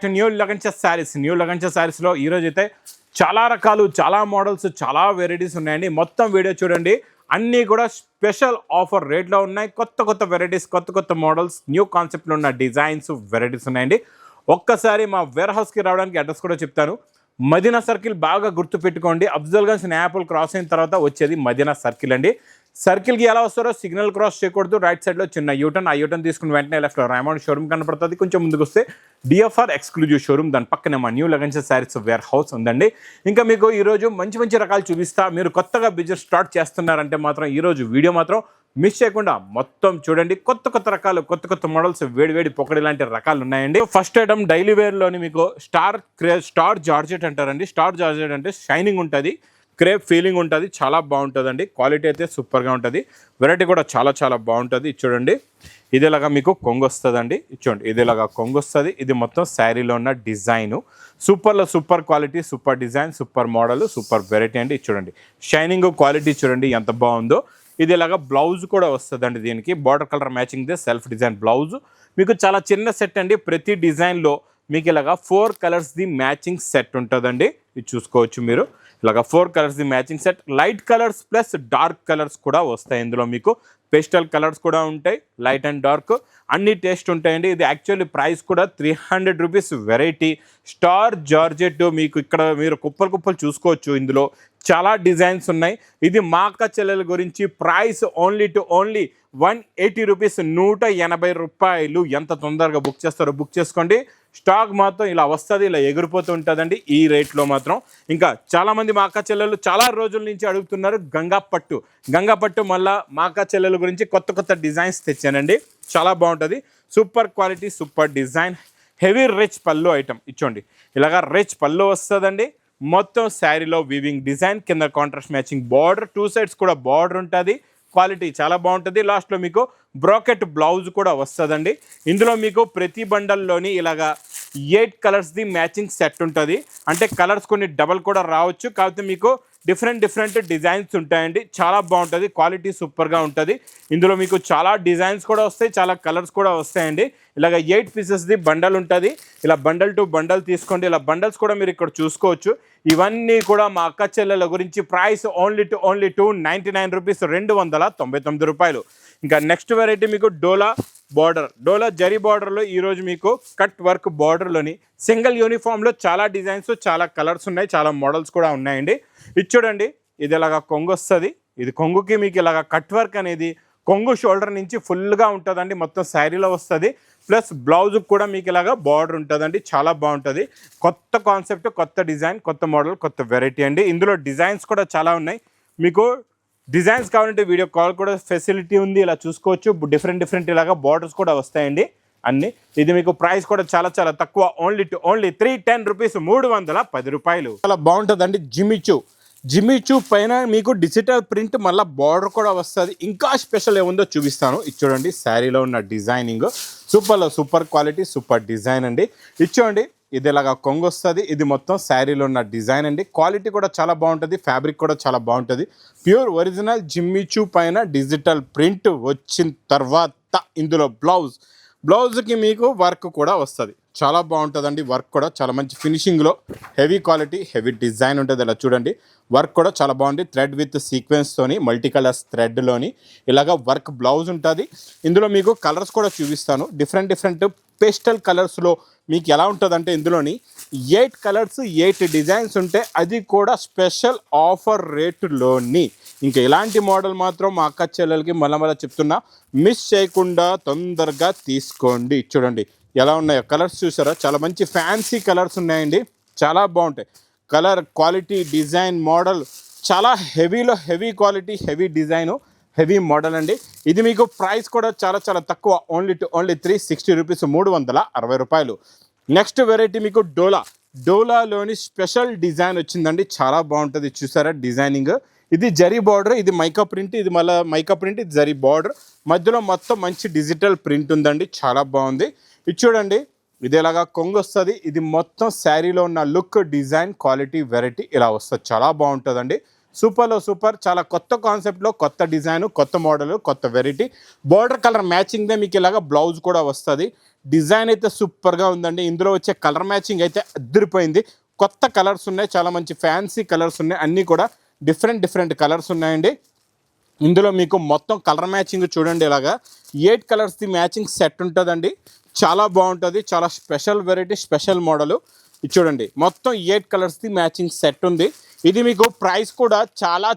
To new Lagancha saris. New Lagancha శారీస్లో ఈరోజు అయితే చాలా రకాలు, చాలా మోడల్స్, చాలా వెరైటీస్ ఉన్నాయండి. మొత్తం వీడియో చూడండి. అన్నీ కూడా స్పెషల్ ఆఫర్ రేట్లో ఉన్నాయి. కొత్త కొత్త వెరైటీస్, కొత్త కొత్త మోడల్స్, న్యూ కాన్సెప్ట్లో ఉన్న డిజైన్స్, వెరైటీస్ ఉన్నాయండి. ఒక్కసారి మా వేర్ హౌస్కి రావడానికి అడ్రస్ కూడా చెప్తాను. మదీనా సర్కిల్ బాగా గుర్తుపెట్టుకోండి. అఫ్జల్గంజ్ నేపాల్ క్రాస్ అయిన తర్వాత వచ్చేది మదీనా సర్కిల్ అండి. సర్కిల్కి ఎలా వస్తారో సిగ్నల్ క్రాస్ చేయకూడదు. రైట్ సైడ్లో చిన్న యూటర్న్, ఆ యూటర్న్ తీసుకుని వెంటనే లెఫ్ట్లో రైమండ్ షోరూమ్ కనపడుతుంది. కొంచెం ముందుకు వస్తే డిఎఫ్ఆర్ ఎక్స్క్లూజివ్ షోరూమ్, దాని పక్కనే మా new Lagancha saris wear house ఉందండి. ఇంకా మీకు ఈరోజు మంచి మంచి రకాలు చూపిస్తా. మీరు కొత్తగా బిజినెస్ స్టార్ట్ చేస్తున్నారంటే మాత్రం ఈరోజు వీడియో మాత్రం మిస్ చేయకుండా మొత్తం చూడండి. కొత్త కొత్త రకాలు, కొత్త కొత్త మోడల్స్, వేడి పొకడి లాంటి రకాలు ఉన్నాయండి. ఫస్ట్ ఐటమ్ డైలీ వేర్లోని మీకు స్టార్ జార్జెట్ అంటారండి. స్టార్ జార్జెట్ అంటే షైనింగ్ ఉంటుంది, క్రేప్ ఫీలింగ్ ఉంటుంది, చాలా బాగుంటుందండి. క్వాలిటీ అయితే సూపర్గా ఉంటుంది. వెరైటీ కూడా చాలా చాలా బాగుంటుంది. చూడండి, ఇదేలాగా మీకు కొంగు వస్తుందండి. చూడండి, ఇదేలాగా కొంగు వస్తుంది. ఇది మొత్తం శారీలో ఉన్న డిజైను. సూపర్లో super quality, super design, super model, super variety అండి. చూడండి, షైనింగ్ క్వాలిటీ చూడండి ఎంత బాగుందో. ఇది ఇలాగా బ్లౌజ్ కూడా వస్తుందండి. దీనికి border colour matching they self design blouse. మీకు చాలా చిన్న సెట్ అండి. ప్రతి డిజైన్లో మీకు ఇలాగా 4 కలర్స్ది మ్యాచింగ్ సెట్ ఉంటుందండి. ఇది చూసుకోవచ్చు మీరు. ఇలాగా 4 కలర్స్ది matching set. Light colours plus dark colours కూడా వస్తాయి. ఇందులో మీకు పేస్టల్ కలర్స్ కూడా ఉంటాయి, లైట్ అండ్ డార్క్ అన్ని టేస్ట్ ఉంటాయండి. ఇది యాక్చువల్లీ ప్రైస్ కూడా 300 రూపీస్ వెరైటీ. స్టార్ జార్జెట్ మీకు ఇక్కడ మీరు కుప్పలు చూసుకోవచ్చు. ఇందులో చాలా డిజైన్స్ ఉన్నాయి. ఇది మా అక్క చెల్లెల గురించి. ప్రైస్ ఓన్లీ 180 రూపీస్, 180 రూపాయలు. ఎంత తొందరగా బుక్ చేస్తారో బుక్ చేసుకోండి. స్టాక్ మాత్రం ఇలా వస్తుంది, ఇలా ఎగిరిపోతూ ఉంటుందండి ఈ రేట్లో మాత్రం. ఇంకా చాలామంది మా అక్క చెల్లెలు చాలా రోజుల నుంచి అడుగుతున్నారు గంగా పట్టు మళ్ళీ మా అక్క చెల్లెల గురించి కొత్త కొత్త డిజైన్స్ తెచ్చానండి. చాలా బాగుంటుంది. Super quality, super design, heavy rich పళ్ళు ఐటమ్. ఇచ్చోండి, ఇలాగా రిచ్ పళ్ళు వస్తుందండి. మొత్తం శారీలో వీవింగ్ డిజైన్, కింద కాంట్రాస్ట్ మ్యాచింగ్ బార్డర్, 2 సైడ్స్ కూడా బార్డర్ ఉంటుంది. క్వాలిటీ చాలా బాగుంటుంది. లాస్ట్లో మీకు బ్రాకెట్ బ్లౌజ్ కూడా వస్తుందండి. ఇందులో మీకు ప్రతి బండల్లోని ఇలాగా 8 కలర్స్ది మ్యాచింగ్ సెట్ ఉంటుంది. అంటే కలర్స్ కొన్ని డబల్ కూడా రావచ్చు, కాకపోతే మీకు డిఫరెంట్ డిజైన్స్ ఉంటాయండి. చాలా బాగుంటుంది. క్వాలిటీ సూపర్గా ఉంటుంది. ఇందులో మీకు చాలా డిజైన్స్ కూడా వస్తాయి, చాలా కలర్స్ కూడా వస్తాయండి. ఇలాగ 8 పీసెస్ది బండల్ ఉంటుంది. ఇలా బండల్ టు బండల్ తీసుకోండి. ఇలా బండల్స్ కూడా మీరు ఇక్కడ చూసుకోవచ్చు. ఇవన్నీ కూడా మా అక్క చెల్లెల గురించి. ప్రైస్ ఓన్లీ 299 రూపీస్, 299 రూపాయలు. ఇంకా నెక్స్ట్ వెరైటీ మీకు డోలా జరీ బార్డర్లో ఈరోజు మీకు కట్ వర్క్ బార్డర్లోని సింగిల్ యూనిఫామ్లో చాలా డిజైన్స్, చాలా కలర్స్ ఉన్నాయి, చాలా మోడల్స్ కూడా ఉన్నాయండి. ఇది చూడండి, ఇది ఇలాగా కొంగు వస్తుంది. ఇది కొంగుకి మీకు ఇలాగ కట్ వర్క్ అనేది కొంగు షోల్డర్ నుంచి ఫుల్గా ఉంటుందండి. మొత్తం శారీలో వస్తుంది. ప్లస్ బ్లౌజ్ కూడా మీకు ఇలాగా బార్డర్ ఉంటుందండి. చాలా బాగుంటుంది. కొత్త కాన్సెప్ట్, కొత్త డిజైన్, కొత్త మోడల్, కొత్త వెరైటీ అండి. ఇందులో డిజైన్స్ కూడా చాలా ఉన్నాయి. మీకు డిజైన్స్ కావాలంటే వీడియో కాల్ కూడా ఫెసిలిటీ ఉంది. ఇలా చూసుకోవచ్చు. డిఫరెంట్ ఇలాగా బార్డర్స్ కూడా వస్తాయండి అన్నీ. ఇది మీకు ప్రైస్ కూడా చాలా చాలా తక్కువ. ఓన్లీ 310 రూపీస్, 310 రూపాయలు. చాలా బాగుంటుందండి. జిమిచూ పైన మీకు డిజిటల్ ప్రింట్, మళ్ళీ బార్డర్ కూడా వస్తుంది. ఇంకా స్పెషల్ ఏముందో చూపిస్తాను. ఇది చూడండి, శారీలో ఉన్న డిజైనింగ్ సూపర్లో సూపర్ క్వాలిటీ, సూపర్ డిజైన్ అండి. ఇది చూడండి, ఇది ఇలాగా కొంగు వస్తుంది. ఇది మొత్తం శారీలో ఉన్న డిజైన్ అండి. క్వాలిటీ కూడా చాలా బాగుంటుంది. ఫ్యాబ్రిక్ కూడా చాలా బాగుంటుంది. ప్యూర్ ఒరిజినల్ జిమ్మిచూ పైన డిజిటల్ ప్రింట్ వచ్చిన తర్వాత ఇందులో బ్లౌజ్కి మీకు వర్క్ కూడా వస్తుంది. చాలా బాగుంటుందండి. వర్క్ కూడా చాలా మంచి ఫినిషింగ్లో, హెవీ క్వాలిటీ, హెవీ డిజైన్ ఉంటుంది. ఇలా చూడండి, వర్క్ కూడా చాలా బాగుంది. థ్రెడ్ విత్ సీక్వెన్స్తోని, మల్టీ కలర్స్ థ్రెడ్లోని ఇలాగ వర్క్ బ్లౌజ్ ఉంటుంది. ఇందులో మీకు కలర్స్ కూడా చూపిస్తాను. డిఫరెంట్ పేస్టల్ కలర్స్లో మీకు ఎలా ఉంటుందంటే ఇందులోని 8 కలర్స్, 8 డిజైన్స్ ఉంటాయి. అది కూడా స్పెషల్ ఆఫర్ రేటులోని. ఇంకా ఇలాంటి మోడల్ మాత్రం మా అక్క చెల్లెలకి మళ్ళీ చెప్తున్నా, మిస్ చేయకుండా తొందరగా తీసుకోండి. చూడండి ఎలా ఉన్నాయో కలర్స్, చూసారా? చాలా మంచి ఫ్యాన్సీ కలర్స్ ఉన్నాయండి. చాలా బాగుంటాయి. కలర్ క్వాలిటీ, డిజైన్, మోడల్ చాలా హెవీలో heavy quality, heavy design, heavy model అండి. ఇది మీకు ప్రైస్ కూడా చాలా చాలా తక్కువ. ఓన్లీ 360 రూపీస్, 360 రూపాయలు. నెక్స్ట్ వెరైటీ మీకు డోలాలోని స్పెషల్ డిజైన్ వచ్చిందండి. చాలా బాగుంటుంది. చూసారా డిజైనింగ్? ఇది జరీ బార్డర్, ఇది మైకా ప్రింట్, ఇది మళ్ళీ మైకా ప్రింట్, ఇది జరీ బార్డర్, మధ్యలో మొత్తం మంచి డిజిటల్ ప్రింట్ ఉందండి. చాలా బాగుంది. ఇది చూడండి, ఇది ఇలాగా కొంగు వస్తుంది. ఇది మొత్తం శారీలో ఉన్న లుక్, డిజైన్, క్వాలిటీ, వెరైటీ ఇలా వస్తుంది. చాలా బాగుంటుందండి. సూపర్లో సూపర్, చాలా కొత్త కాన్సెప్ట్లో కొత్త డిజైన్, కొత్త మోడల్, కొత్త వెరైటీ. బోర్డర్ కలర్ మ్యాచింగ్దే మీకు ఇలాగా బ్లౌజ్ కూడా వస్తుంది. డిజైన్ అయితే సూపర్గా ఉందండి. ఇందులో వచ్చే కలర్ మ్యాచింగ్ అయితే అదిరిపోయింది. కొత్త కలర్స్ ఉన్నాయి, చాలా మంచి ఫ్యాన్సీ కలర్స్ ఉన్నాయి, అన్నీ కూడా డిఫరెంట్ కలర్స్ ఉన్నాయండి. ఇందులో మీకు మొత్తం కలర్ మ్యాచింగ్ చూడండి, ఇలాగా 8 కలర్స్ది మ్యాచింగ్ సెట్ ఉంటుందండి. చాలా బాగుంటుంది, చాలా స్పెషల్ వెరైటీ, స్పెషల్ మోడలు. ఇది చూడండి, మొత్తం 8 కలర్స్ది మ్యాచింగ్ సెట్ ఉంది. ఇది మీకు ప్రైస్ కూడా చాలా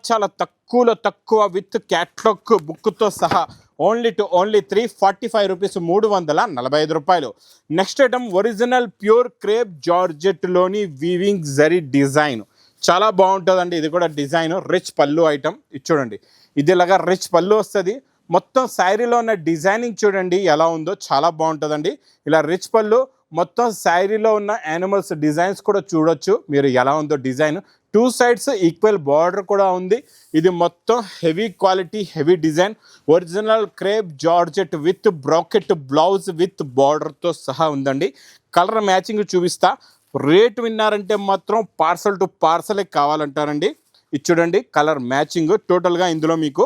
తక్కువ విత్ క్యాట్లాగ్ బుక్తో సహా ఓన్లీ 345 రూపీస్, 345 రూపాయలు. Next item original pure crepe జార్జెట్లోని వీవింగ్ జరీ డిజైన్. చాలా బాగుంటుందండి. ఇది కూడా డిజైన్ రిచ్ పళ్ళు ఐటమ్. ఇది చూడండి, ఇది ఇలాగా రిచ్ పళ్ళు వస్తుంది. మొత్తం శారీలో ఉన్న డిజైనింగ్ చూడండి ఎలా ఉందో, చాలా బాగుంటుందండి. ఇలా రిచ్ పళ్ళు, మొత్తం శారీలో ఉన్న యానిమల్స్ డిజైన్స్ కూడా చూడొచ్చు మీరు ఎలా ఉందో డిజైన్. 2 సైడ్స్ ఈక్వల్ బార్డర్ కూడా ఉంది. ఇది మొత్తం heavy quality, heavy design, original crepe georgette with brocade blouse with బార్డర్తో సహా ఉందండి. కలర్ మ్యాచింగ్ చూపిస్తా. రేట్ విన్నారంటే మాత్రం పార్సల్ టు పార్సలే కావాలంటారండి. ఇది చూడండి కలర్ మ్యాచింగ్. టోటల్గా ఇందులో మీకు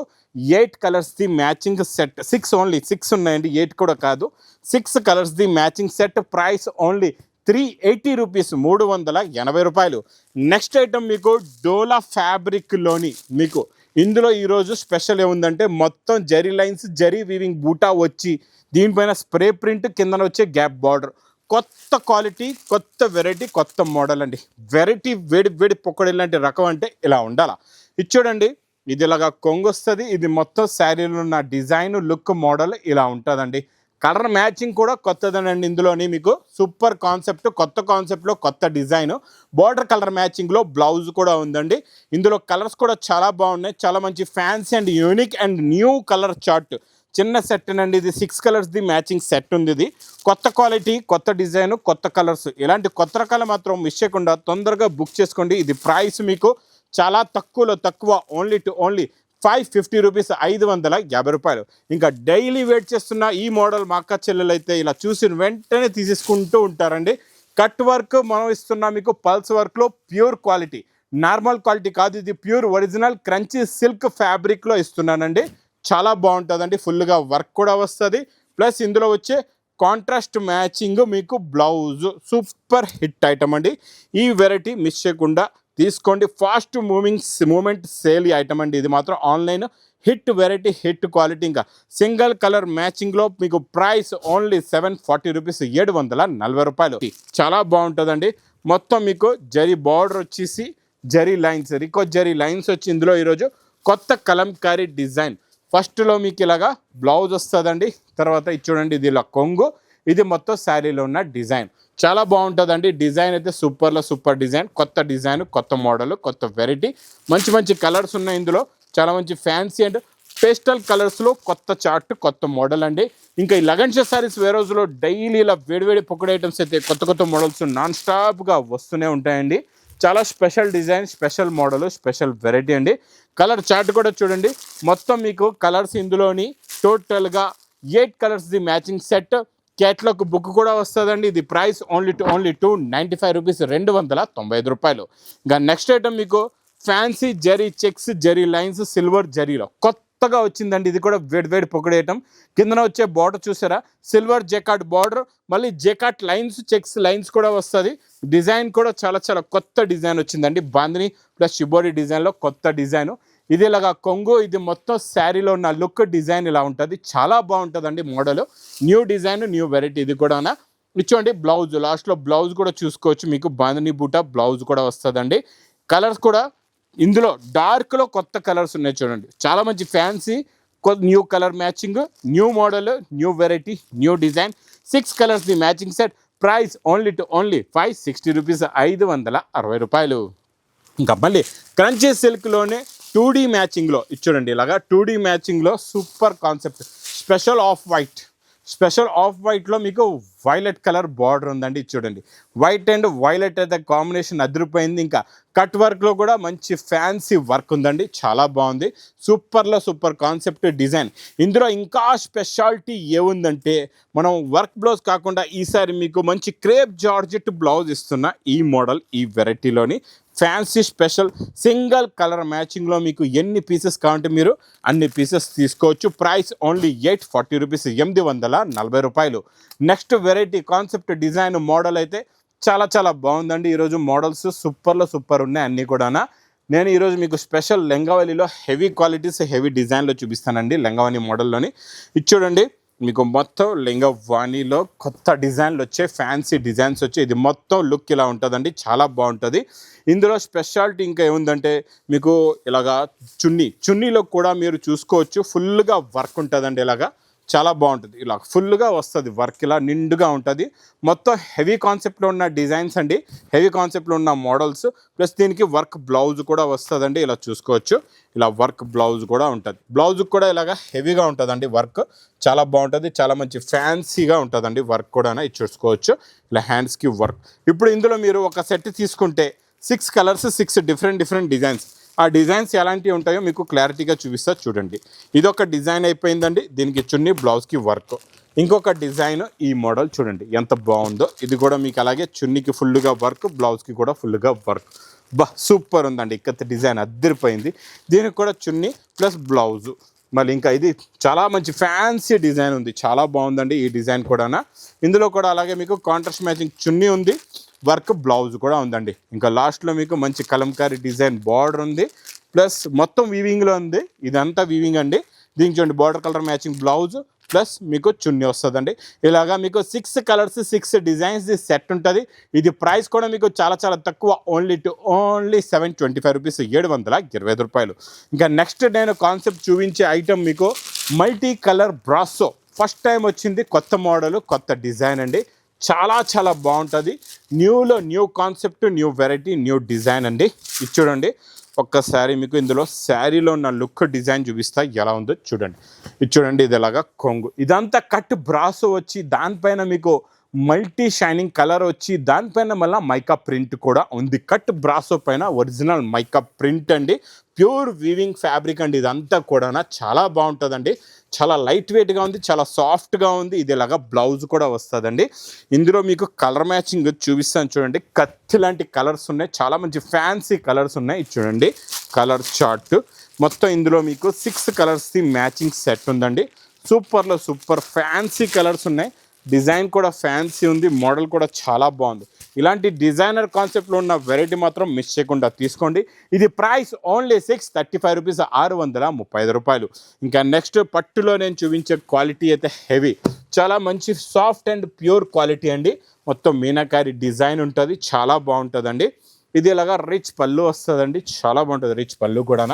8 కలర్స్ది మ్యాచింగ్ సెట్, 6 ఉన్నాయండి, 8 కూడా కాదు. 6 కలర్స్ది matching set. Price only 380 rupees, 380 రూపాయలు. నెక్స్ట్ ఐటమ్ మీకు డోలా ఫ్యాబ్రిక్లోని మీకు ఇందులో ఈరోజు స్పెషల్ ఏముందంటే మొత్తం జరీ లైన్స్, జరీ వీవింగ్ బూటా వచ్చి దీనిపైన స్ప్రే ప్రింట్, కిందన వచ్చే గ్యాప్ బార్డర్. కొత్త క్వాలిటీ, కొత్త వెరైటీ, కొత్త మోడల్ అండి. వెరైటీ వేడి పొక్కడి లాంటి రకం అంటే ఇలా ఉండాలా. ఇది చూడండి, ఇది ఇలాగా కొంగు వస్తుంది. ఇది మొత్తం శారీలో ఉన్న డిజైన్, లుక్, మోడల్ ఇలా ఉంటుందండి. కలర్ మ్యాచింగ్ కూడా కొత్తదనండి. ఇందులోని మీకు సూపర్ కాన్సెప్ట్, కొత్త కాన్సెప్ట్లో కొత్త డిజైన్. బార్డర్ కలర్ మ్యాచింగ్లో బ్లౌజ్ కూడా ఉందండి. ఇందులో కలర్స్ కూడా చాలా బాగున్నాయి. చాలా మంచి fancy and unique and new colour chart. చిన్న సెట్ అండి ఇది. 6 కలర్స్ది మ్యాచింగ్ సెట్ ఉంది. ఇది కొత్త క్వాలిటీ, కొత్త డిజైన్, కొత్త కలర్స్. ఇలాంటి కొత్త రకాలు మాత్రం మిస్ చేయకుండా తొందరగా బుక్ చేసుకోండి. ఇది ప్రైస్ మీకు చాలా తక్కువ, ఓన్లీ 550 రూపీస్, 550 రూపాయలు. ఇంకా డైలీ వెయిట్ చేస్తున్న ఈ మోడల్ మా అక్క చెల్లెలు అయితే ఇలా చూసిన వెంటనే తీసేసుకుంటూ ఉంటారండి. కట్ వర్క్ మనం ఇస్తున్నాం మీకు, పల్స్ వర్క్లో ప్యూర్ క్వాలిటీ, నార్మల్ క్వాలిటీ కాదు. ఇది ప్యూర్ ఒరిజినల్ క్రంచీ సిల్క్ ఫ్యాబ్రిక్లో ఇస్తున్నానండి. చాలా బాగుంటుందండి. ఫుల్గా వర్క్ కూడా వస్తుంది. ప్లస్ ఇందులో వచ్చే కాంట్రాస్ట్ మ్యాచింగ్ మీకు బ్లౌజ్. సూపర్ హిట్ ఐటమ్ అండి. ఈ వెరైటీ మిస్ చేయకుండా తీసుకోండి. ఫాస్ట్ మూమెంట్ సేల్ ఐటమ్ అండి. ఇది మాత్రం online hit variety, hit quality. ఇంకా సింగిల్ కలర్ మ్యాచింగ్లో మీకు ప్రైస్ ఓన్లీ 740 రూపీస్, 740 రూపాయలు. చాలా బాగుంటుందండి. మొత్తం మీకు జరీ బార్డర్ వచ్చేసి జరీ లైన్స్, రికో జరీ లైన్స్ వచ్చి ఇందులో ఈరోజు కొత్త కలంకారీ డిజైన్. ఫస్ట్లో మీకు ఇలాగా బ్లౌజ్ వస్తుందండి. తర్వాత ఇది చూడండి, ఇది ఇలా కొంగు. ఇది మొత్తం శారీలో ఉన్న డిజైన్. చాలా బాగుంటుందండి. డిజైన్ అయితే సూపర్ డిజైన్, కొత్త డిజైన్, కొత్త మోడల్, కొత్త వెరైటీ. మంచి కలర్స్ ఉన్నాయి ఇందులో. చాలా మంచి ఫ్యాన్సీ అండ్ పేస్టల్ కలర్స్లో కొత్త చార్ట్, కొత్త మోడల్ అండి. ఇంకా ఈ లగన్ శారీస్ వేరే రోజులో డైలీ ఇలా వేడి పొక్కడి ఐటమ్స్ అయితే కొత్త మోడల్స్ నాన్ స్టాప్గా వస్తూనే ఉంటాయండి. చాలా special design, special model, special variety అండి. కలర్ చార్ట్ కూడా చూడండి. మొత్తం మీకు కలర్స్ ఇందులోని టోటల్గా 8 కలర్స్ది మ్యాచింగ్ సెట్. క్యాట్లాగ్ బుక్ కూడా వస్తుందండి. ఇది ప్రైస్ ఓన్లీ 295 రూపీస్, 295 రూపాయలు. ఇంకా నెక్స్ట్ ఐటమ్ మీకు fancy zari checks, zari lines, silver జరీలో కొత్తగా వచ్చిందండి. ఇది కూడా వేడి పొక్కడి ఐటమ్. కిందన వచ్చే బార్డర్ చూసారా, సిల్వర్ జెకాట్ బార్డర్, మళ్ళీ జెకాట్ లైన్స్, చెక్స్ లైన్స్ కూడా వస్తుంది. డిజైన్ కూడా చాలా కొత్త డిజైన్ వచ్చిందండి. బాందిని ప్లస్ షిబోరి డిజైన్లో కొత్త డిజైన్. ఇది ఇలాగా కొంగు. ఇది మొత్తం శారీలో ఉన్న లుక్, డిజైన్ ఇలా ఉంటుంది. చాలా బాగుంటుందండి model. New design, new variety. ఇది కూడా ఇచ్చోండి బ్లౌజ్. లాస్ట్లో బ్లౌజ్ కూడా చూసుకోవచ్చు. మీకు బాందిని బూటా బ్లౌజ్ కూడా వస్తుందండి. కలర్స్ కూడా ఇందులో డార్క్లో కొత్త కలర్స్ ఉన్నాయి చూడండి. చాలా మంచి fancy new colour matching, new model, new variety, new design. 6 కలర్స్ది matching set. Price only 560 rupees, 560 రూపాయలు. ఇంకా మళ్ళీ క్రంచీ సిల్క్లోనే 2D మ్యాచింగ్లో చూడండి. ఇలాగా 2D మ్యాచింగ్లో సూపర్ కాన్సెప్ట్. స్పెషల్ ఆఫ్ వైట్లో మీకు వైలెట్ కలర్ బార్డర్ ఉందండి. చూడండి, వైట్ అండ్ వైలెట్ అయితే కాంబినేషన్ అదిరిపోయింది. ఇంకా కట్ వర్క్లో కూడా మంచి ఫ్యాన్సీ వర్క్ ఉందండి. చాలా బాగుంది. Super concept design. ఇందులో ఇంకా స్పెషాలిటీ ఏముందంటే మనం వర్క్ బ్లౌజ్ కాకుండా ఈసారి మీకు మంచి క్రేప్ జార్జెట్ బ్లౌజ్ ఇస్తున్న ఈ మోడల్, ఈ వెరైటీలోని ఫ్యాన్సీ స్పెషల్ సింగిల్ కలర్ మ్యాచింగ్లో మీకు ఎన్ని పీసెస్ కావాలంటే మీరు అన్ని పీసెస్ తీసుకోవచ్చు. ప్రైస్ ఓన్లీ 840 రూపీస్, 840 రూపాయలు. Next variety concept design model అయితే చాలా చాలా బాగుందండి. ఈరోజు మోడల్స్ సూపర్లో సూపర్ ఉన్నాయి అన్నీ కూడా. నేను ఈరోజు మీకు స్పెషల్ లెంగావలిలో హెవీ క్వాలిటీస్ హెవీ డిజైన్లో చూపిస్తానండి. లెంగావని మోడల్లోని ఇది చూడండి, మీకు మొత్తం లెంగావాణిలో కొత్త డిజైన్లు వచ్చే ఫ్యాన్సీ డిజైన్స్ వచ్చి ఇది మొత్తం లుక్ ఇలా ఉంటుందండి, చాలా బాగుంటుంది. ఇందులో స్పెషాలిటీ ఇంకా ఏముందంటే మీకు ఇలాగా చున్నీలో కూడా మీరు చూసుకోవచ్చు, ఫుల్గా వర్క్ ఉంటుందండి. ఇలాగా చాలా బాగుంటుంది, ఇలా ఫుల్గా వస్తుంది వర్క్, ఇలా నిండుగా ఉంటుంది. మొత్తం హెవీ కాన్సెప్ట్లో ఉన్న డిజైన్స్ అండి, హెవీ కాన్సెప్ట్లో ఉన్న మోడల్స్. ప్లస్ దీనికి వర్క్ బ్లౌజ్ కూడా వస్తుందండి, ఇలా చూసుకోవచ్చు. ఇలా వర్క్ బ్లౌజ్ కూడా ఉంటుంది, బ్లౌజ్ కూడా ఇలాగా హెవీగా ఉంటుందండి. వర్క్ చాలా బాగుంటుంది, చాలా మంచి ఫ్యాన్సీగా ఉంటుందండి వర్క్ కూడా. ఇది చూసుకోవచ్చు, ఇలా హ్యాండ్స్కి వర్క్. ఇప్పుడు ఇందులో మీరు ఒక సెట్ తీసుకుంటే 6 కలర్స్ 6 డిఫరెంట్ డిజైన్స్. ఆ డిజైన్స్ ఎలాంటివి ఉంటాయో మీకు క్లారిటీగా చూపిస్తా చూడండి. ఇదొక డిజైన్ అయిపోయిందండి, దీనికి చున్నీ బ్లౌజ్కి వర్క్. ఇంకొక డిజైన్ ఈ మోడల్ చూడండి ఎంత బాగుందో, ఇది కూడా మీకు అలాగే చున్నీకి ఫుల్గా వర్క్, బ్లౌజ్కి కూడా ఫుల్గా వర్క్. సూపర్ ఉందండి, ఇక్కత డిజైన్ అద్దరిపోయింది. దీనికి కూడా చున్నీ ప్లస్ బ్లౌజు. మళ్ళీ ఇంకా ఇది చాలా మంచి ఫ్యాన్సీ డిజైన్ ఉంది, చాలా బాగుందండి ఈ డిజైన్ కూడా. ఇందులో కూడా అలాగే మీకు కాంట్రాస్ట్ మ్యాచింగ్ చున్నీ ఉంది, వర్క్ బ్లౌజ్ కూడా ఉందండి. ఇంకా లాస్ట్లో మీకు మంచి కలంకారీ డిజైన్ బార్డర్ ఉంది, ప్లస్ మొత్తం వీవింగ్లో ఉంది. ఇదంతా వీవింగ్ అండి. దీనికి చూడండి border colour matching blouse plus మీకు చున్నీ వస్తుందండి. ఇలాగా మీకు 6 కలర్స్ 6 డిజైన్స్ సెట్ ఉంటుంది. ఇది ప్రైస్ కూడా మీకు చాలా చాలా తక్కువ, ఓన్లీ 725 రూపీస్, 725 రూపాయలు. ఇంకా నెక్స్ట్ నేను కాన్సెప్ట్ చూపించే ఐటమ్ మీకు multi colour brasso. First time వచ్చింది, కొత్త మోడల్ కొత్త డిజైన్ అండి, చాలా చాలా బాగుంటుంది. New concept, new variety, new design అండి. ఇది చూడండి ఒక్కసారి మీకు ఇందులో శారీలో ఉన్న లుక్ డిజైన్ చూపిస్తా ఎలా ఉందో చూడండి. ఇది చూడండి, ఇది ఎలాగా కొంగు, ఇదంతా కట్ బ్రాసో వచ్చి దానిపైన మీకు మల్టీ షైనింగ్ కలర్ వచ్చి దానిపైన మళ్ళీ మైకా ప్రింట్ కూడా ఉంది. కట్ బ్రాసో పైన ఒరిజినల్ మైకా ప్రింట్ అండి, ప్యూర్ వీవింగ్ ఫ్యాబ్రిక్ అండి. ఇదంతా కూడా చాలా బాగుంటుందండి, చాలా లైట్ వెయిట్గా ఉంది, చాలా సాఫ్ట్గా ఉంది. ఇది ఇలాగా బ్లౌజ్ కూడా వస్తుందండి. ఇందులో మీకు కలర్ మ్యాచింగ్ చూపిస్తాను చూడండి, కత్తి లాంటి కలర్స్ ఉన్నాయి, చాలా మంచి ఫ్యాన్సీ కలర్స్ ఉన్నాయి. చూడండి కలర్ చార్ట్ మొత్తం ఇందులో మీకు 6 కలర్స్ది మ్యాచింగ్ సెట్ ఉందండి. సూపర్లో సూపర్ ఫ్యాన్సీ కలర్స్ ఉన్నాయి, డిజైన్ కూడా ఫ్యాన్సీ ఉంది, మోడల్ కూడా చాలా బాగుంది. ఇలాంటి డిజైనర్ కాన్సెప్ట్లో ఉన్న వెరైటీ మాత్రం మిస్ చేయకుండా తీసుకోండి. ఇది ప్రైస్ ఓన్లీ 635 రూపీస్, 635 రూపాయలు. ఇంకా నెక్స్ట్ పట్టులో నేను చూపించే క్వాలిటీ అయితే హెవీ, చాలా మంచి సాఫ్ట్ అండ్ ప్యూర్ క్వాలిటీ అండి. మొత్తం మీనాకారి డిజైన్ ఉంటుంది, చాలా బాగుంటుందండి. ఇది ఇలాగా రిచ్ పళ్ళు వస్తుందండి, చాలా బాగుంటుంది రిచ్ పళ్ళు కూడా.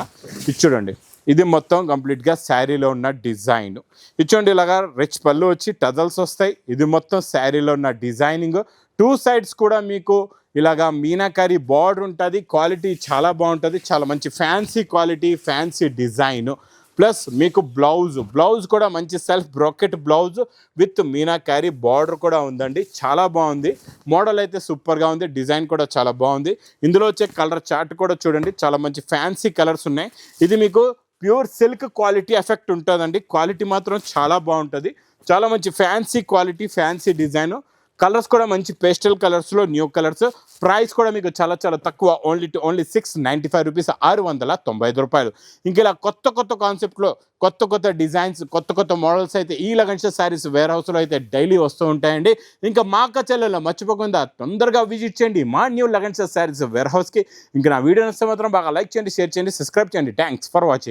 ఇది చూడండి, ఇది మొత్తం కంప్లీట్గా శారీలో ఉన్న డిజైన్. ఇచ్చోండి ఇలాగా రిచ్ పళ్ళు వచ్చి టజల్స్ వస్తాయి. ఇది మొత్తం శారీలో ఉన్న డిజైనింగ్. 2 సైడ్స్ కూడా మీకు ఇలాగా మీనాకారి బార్డర్ ఉంటుంది. క్వాలిటీ చాలా బాగుంటుంది, చాలా మంచి fancy quality, fancy design. Plus మీకు బ్లౌజ్ కూడా మంచి self bracket blouse with meenakari border కూడా ఉందండి, చాలా బాగుంది. మోడల్ అయితే సూపర్గా ఉంది, డిజైన్ కూడా చాలా బాగుంది. ఇందులో వచ్చే కలర్ చార్ట్ కూడా చూడండి, చాలా మంచి ఫ్యాన్సీ కలర్స్ ఉన్నాయి. ఇది మీకు ప్యూర్ సిల్క్ క్వాలిటీ ఎఫెక్ట్ ఉంటుందండి, క్వాలిటీ మాత్రం చాలా బాగుంటుంది. చాలా మంచి fancy quality, fancy design. Colours కూడా మంచి పేస్టల్ కలర్స్లో న్యూ కలర్స్. ప్రైస్ కూడా మీకు చాలా చాలా తక్కువ, ఓన్లీ 695 రూపీస్, 695 రూపాయలు. ఇంక ఇలా కొత్త కాన్సెప్ట్లో కొత్త డిజైన్స్, కొత్త మోడల్స్ అయితే ఈ లగన్స్ శారీస్ వేర్ హౌస్లో అయితే డైలీ వస్తూ ఉంటాయండి. ఇంకా మా చెల్లెల్లో మర్చిపోకుండా తొందరగా విజిట్ చేయండి మా న్యూ లగన్స్ శారీస్ వేర్ హౌస్కి. ఇంకా నా వీడియో నచ్చితే మాత్రం బాగా లైక్ చేయండి, షేర్ చేయండి, సబ్స్క్రైబ్ చేయండి. Thanks for watching.